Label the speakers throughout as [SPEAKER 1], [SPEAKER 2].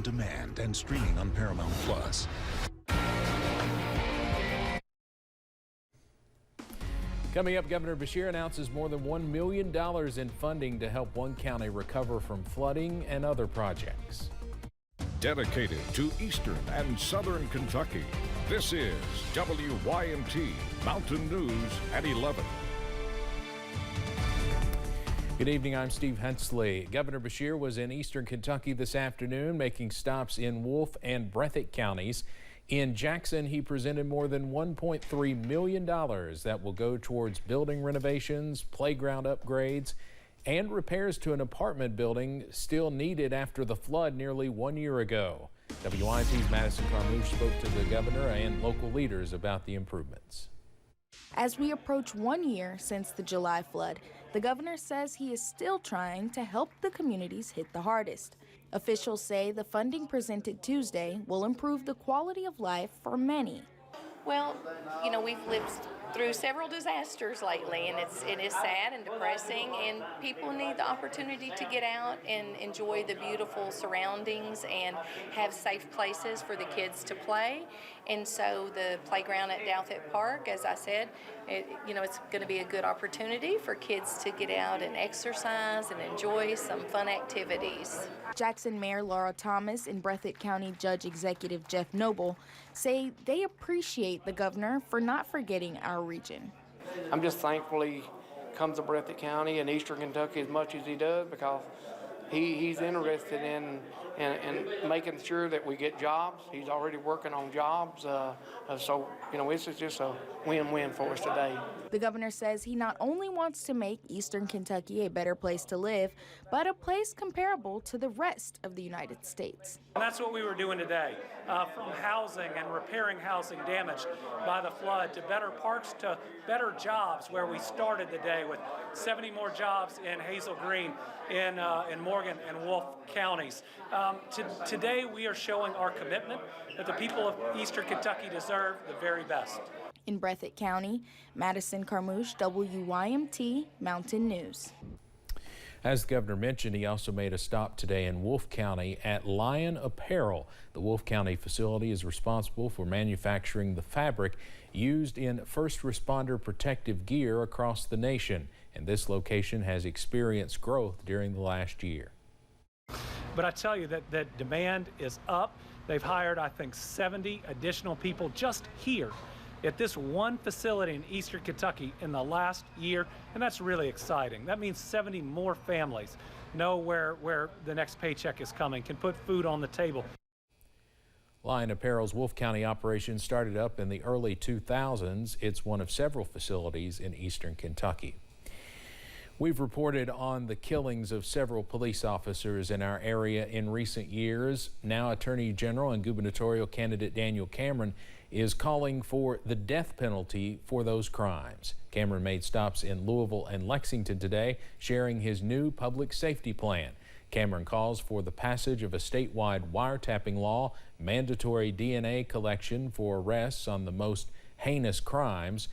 [SPEAKER 1] on demand and streaming on Paramount Plus.
[SPEAKER 2] Coming up, Governor Beshear announces more than $1 million in funding to help one county recover from flooding and other projects.
[SPEAKER 3] Dedicated to Eastern and Southern Kentucky, this is WYMT Mountain News at 11.
[SPEAKER 2] Good evening, I'm Steve Hensley. Governor Beshear was in Eastern Kentucky this afternoon, making stops in Wolfe and BREATHITT counties. In Jackson, he presented more than $1.3 million that will go towards building renovations, playground upgrades, and repairs to an apartment building still needed after the flood nearly 1 year ago. WYMT's Madison Carmouche spoke to the governor and local leaders about the improvements.
[SPEAKER 4] As we approach 1 year since the July flood, the governor says he is still trying to help the communities hit the hardest. Officials say the funding presented Tuesday will improve the quality of life for many.
[SPEAKER 5] Well, you know, we've lived through several disasters lately, and it is sad and depressing, and people need the opportunity to get out and enjoy the beautiful surroundings and have safe places for the kids to play. And so the playground at BREATHITT Park, as I said, it's going to be a good opportunity for kids to get out and exercise and enjoy some fun activities.
[SPEAKER 4] Jackson Mayor Laura Thomas and BREATHITT County Judge Executive Jeff Noble say they appreciate the governor for not forgetting our region.
[SPEAKER 6] I'm just thankful he comes to BREATHITT County and Eastern Kentucky as much as he does, because he's interested in making sure that we get jobs. He's already working on jobs, so this is just a win-win for us today.
[SPEAKER 4] The governor says he not only wants to make Eastern Kentucky a better place to live, but a place comparable to the rest of the United States.
[SPEAKER 7] And that's what we were doing today, from housing and repairing housing damaged by the flood, to better parks, to better jobs, where we started the day with 70 more jobs in Hazel Green, in Morgan and Wolfe counties. Today we are showing our commitment that the people of Eastern Kentucky deserve the very best.
[SPEAKER 4] In BREATHITT County, Madison Carmouche, WYMT Mountain News.
[SPEAKER 2] As the governor mentioned, he also made a stop today in Wolfe County at Lion Apparel. The Wolfe County facility is responsible for manufacturing the fabric used in first responder protective gear across the nation, and this location has experienced growth during the last year.
[SPEAKER 7] But I tell you that demand is up. They've hired, I think, 70 additional people just here at this one facility in Eastern Kentucky in the last year, and that's really exciting. That means 70 more families know where the next paycheck is coming, can put food on the table.
[SPEAKER 2] Lion Apparel's Wolfe County operation started up in the early 2000s. It's one of several facilities in Eastern Kentucky. We've reported on the killings of several police officers in our area in recent years. Now Attorney General and gubernatorial candidate Daniel Cameron is calling for the death penalty for those crimes. Cameron made stops in Louisville and Lexington today, sharing his new public safety plan. Cameron calls for the passage of a statewide wiretapping law, mandatory DNA collection for arrests on the most heinous crimes,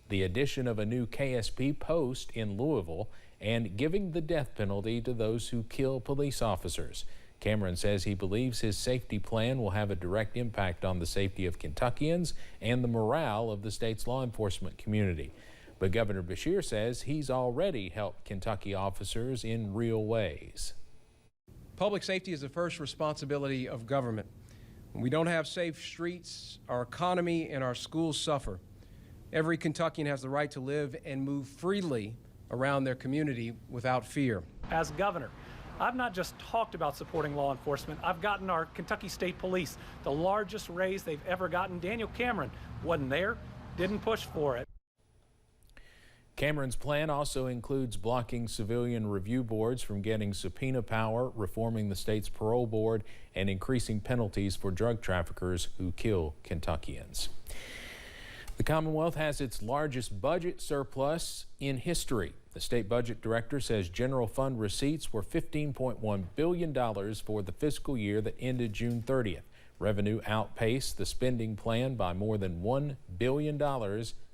[SPEAKER 2] the addition of a new KSP post in Louisville, and giving the death penalty to those who kill police officers. Cameron says he believes his safety plan will have a direct impact on the safety of Kentuckians and the morale of the state's law enforcement community. But Governor Beshear says he's already helped Kentucky officers in real ways.
[SPEAKER 8] Public safety is the first responsibility of government. When we don't have safe streets, our economy and our schools suffer. Every Kentuckian has the right to live and move freely around their community without fear.
[SPEAKER 7] As governor, I've not just talked about supporting law enforcement. I've gotten our Kentucky State Police the largest raise they've ever gotten. Daniel Cameron wasn't there, didn't push for it.
[SPEAKER 2] Cameron's plan also includes blocking civilian review boards from getting subpoena power, reforming the state's parole board, and increasing penalties for drug traffickers who kill Kentuckians. The Commonwealth has its largest budget surplus in history. The state budget director says general fund receipts were $15.1 billion for the fiscal year that ended June 30th. Revenue outpaced the spending plan by more than $1 billion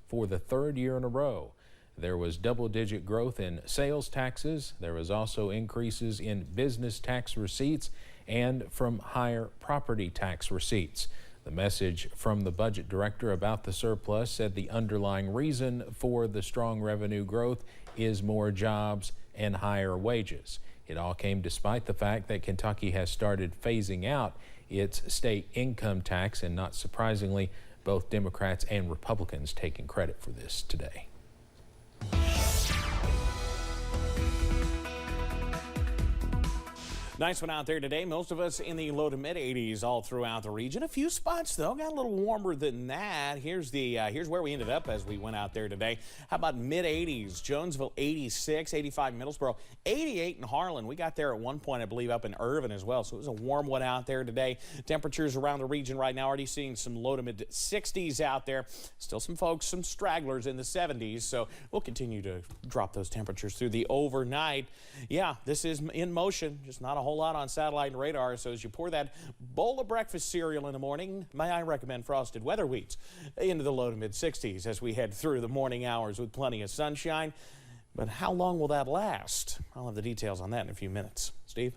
[SPEAKER 2] for the third year in a row. There was double-digit growth in sales taxes. There was also increases in business tax receipts and from higher property tax receipts. The message from the budget director about the surplus said the underlying reason for the strong revenue growth is more jobs and higher wages. It all came despite the fact that Kentucky has started phasing out its state income tax, and not surprisingly, both Democrats and Republicans taking credit for this today.
[SPEAKER 9] Nice one out there today. Most of us in the low to mid 80s all throughout the region. A few spots though got a little warmer than that. Here's where we ended up as we went out there today. How about mid 80s? Jonesville 86, 85 Middlesboro, 88 in Harlan. We got there at one point, I believe, up in Irvin as well. So it was a warm one out there today. Temperatures around the region right now already seeing some low to mid 60s out there. Still some folks, some stragglers in the 70s. So we'll continue to drop those temperatures through the overnight. Yeah, this is in motion. Just not a whole lot on satellite and radar. So as you pour that bowl of breakfast cereal in the morning, may I recommend frosted weather wheats into the low to mid 60s as we head through the morning hours with plenty of sunshine. But how long will that last? I'll have the details on that in a few minutes. Steve?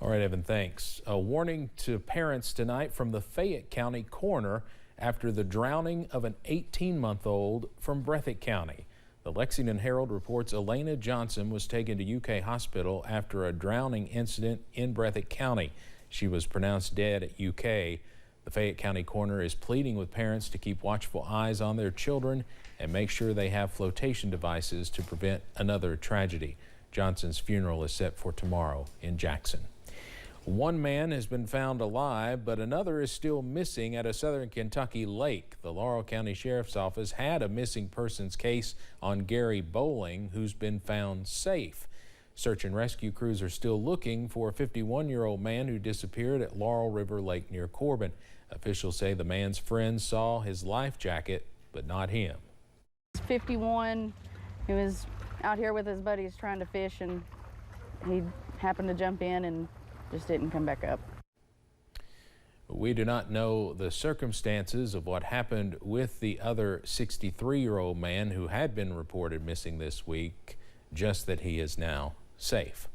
[SPEAKER 2] All right, Evan, thanks. A warning to parents tonight from the Fayette County coroner after the drowning of an 18-month-old from Breathitt County. The Lexington Herald reports Elena Johnson was taken to UK hospital after a drowning incident in Breathitt County. She was pronounced dead at UK. The Fayette County coroner is pleading with parents to keep watchful eyes on their children and make sure they have flotation devices to prevent another tragedy. Johnson's funeral is set for tomorrow in Jackson. One man has been found alive, but another is still missing at a southern Kentucky lake. The Laurel County Sheriff's Office had a missing persons case on Gary Bowling, who's been found safe. Search and rescue crews are still looking for a 51-year-old man who disappeared at Laurel River Lake near Corbin. Officials say the man's friends saw his life jacket, but not him.
[SPEAKER 10] He's 51. He was out here with his buddies trying to fish, and he happened to jump in and just didn't come back up.
[SPEAKER 2] We do not know the circumstances of what happened with the other 63-year-old man who had been reported missing this week, just that he is now safe.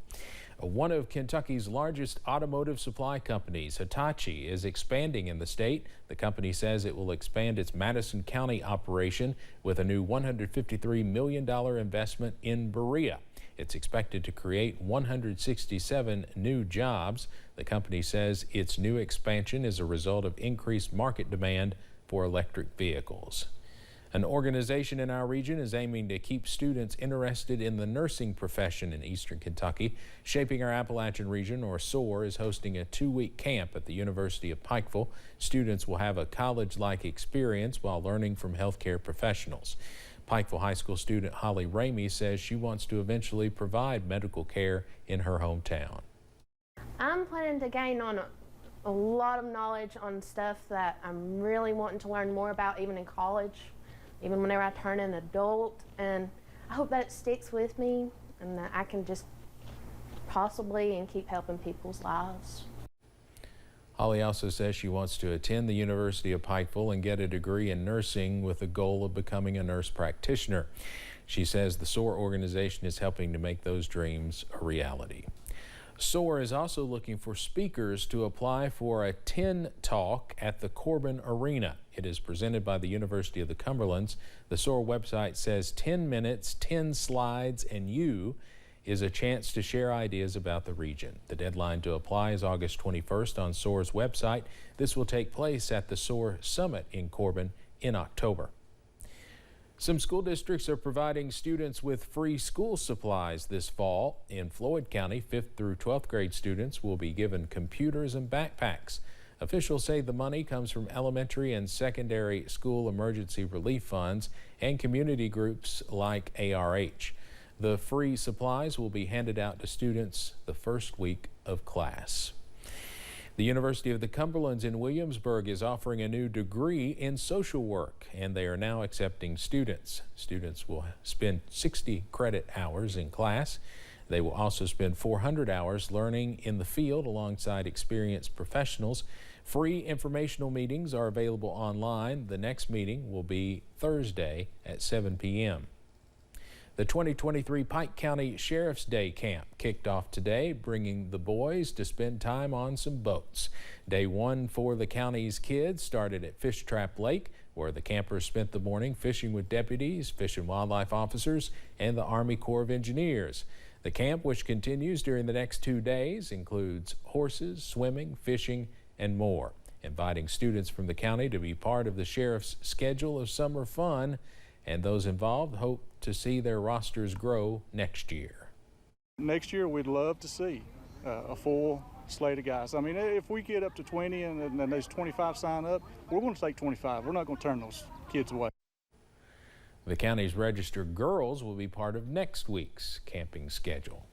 [SPEAKER 2] One of Kentucky's largest automotive supply companies, Hitachi, is expanding in the state. The company says it will expand its Madison County operation with a new $153 million investment in Berea. It's expected to create 167 new jobs. The company says its new expansion is a result of increased market demand for electric vehicles. An organization in our region is aiming to keep students interested in the nursing profession in eastern Kentucky. Shaping Our Appalachian Region, or SOAR, is hosting a 2-week camp at the University of Pikeville. Students will have a college-like experience while learning from healthcare professionals. Pikeville High School student Holly Ramey says she wants to eventually provide medical care in her hometown.
[SPEAKER 11] I'm planning to gain on a lot of knowledge on stuff that I'm really wanting to learn more about, even in college, even whenever I turn an adult, and I hope that it sticks with me and that I can just possibly and keep helping people's lives.
[SPEAKER 2] Holly also says she wants to attend the University of Pikeville and get a degree in nursing with the goal of becoming a nurse practitioner. She says the SOAR organization is helping to make those dreams a reality. SOAR is also looking for speakers to apply for a 10 talk at the Corbin Arena. It is presented by the University of the Cumberlands. The SOAR website says 10 minutes, 10 slides, and you is a chance to share ideas about the region. The deadline to apply is August 21st on SOAR's website. This will take place at the SOAR Summit in Corbin in October. Some school districts are providing students with free school supplies this fall. In Floyd County, 5th through 12th grade students will be given computers and backpacks. Officials say the money comes from elementary and secondary school emergency relief funds and community groups like ARH. The free supplies will be handed out to students the first week of class. The University of the Cumberlands in Williamsburg is offering a new degree in social work, and they are now accepting students. Students will spend 60 credit hours in class. They will also spend 400 hours learning in the field alongside experienced professionals. Free informational meetings are available online. The next meeting will be Thursday at 7 p.m. The 2023 Pike County Sheriff's Day Camp kicked off today, bringing the boys to spend time on some boats. Day one for the county's kids started at Fish Trap Lake, where the campers spent the morning fishing with deputies, Fish and Wildlife officers, and the Army Corps of Engineers. The camp, which continues during the next 2 days, includes horses, swimming, fishing, and more, inviting students from the county to be part of the sheriff's schedule of summer fun, and those involved hope to see their rosters grow next year.
[SPEAKER 12] Next year, we'd love to see a full slate of guys. I mean, if we get up to 20 and then there's 25 sign up, we're going to take 25. We're not going to turn those kids away.
[SPEAKER 2] The county's registered girls will be part of next week's camping schedule.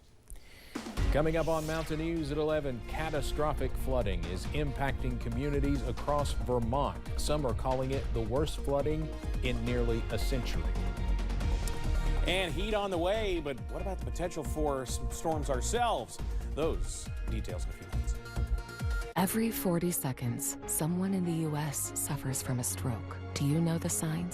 [SPEAKER 2] Coming up on Mountain News at 11, catastrophic flooding is impacting communities across Vermont. Some are calling it the worst flooding in nearly a century.
[SPEAKER 9] And heat on the way, but what about the potential for some storms ourselves? Those details in a few minutes.
[SPEAKER 13] Every 40 seconds, someone in the U.S. suffers from a stroke. Do you know the signs?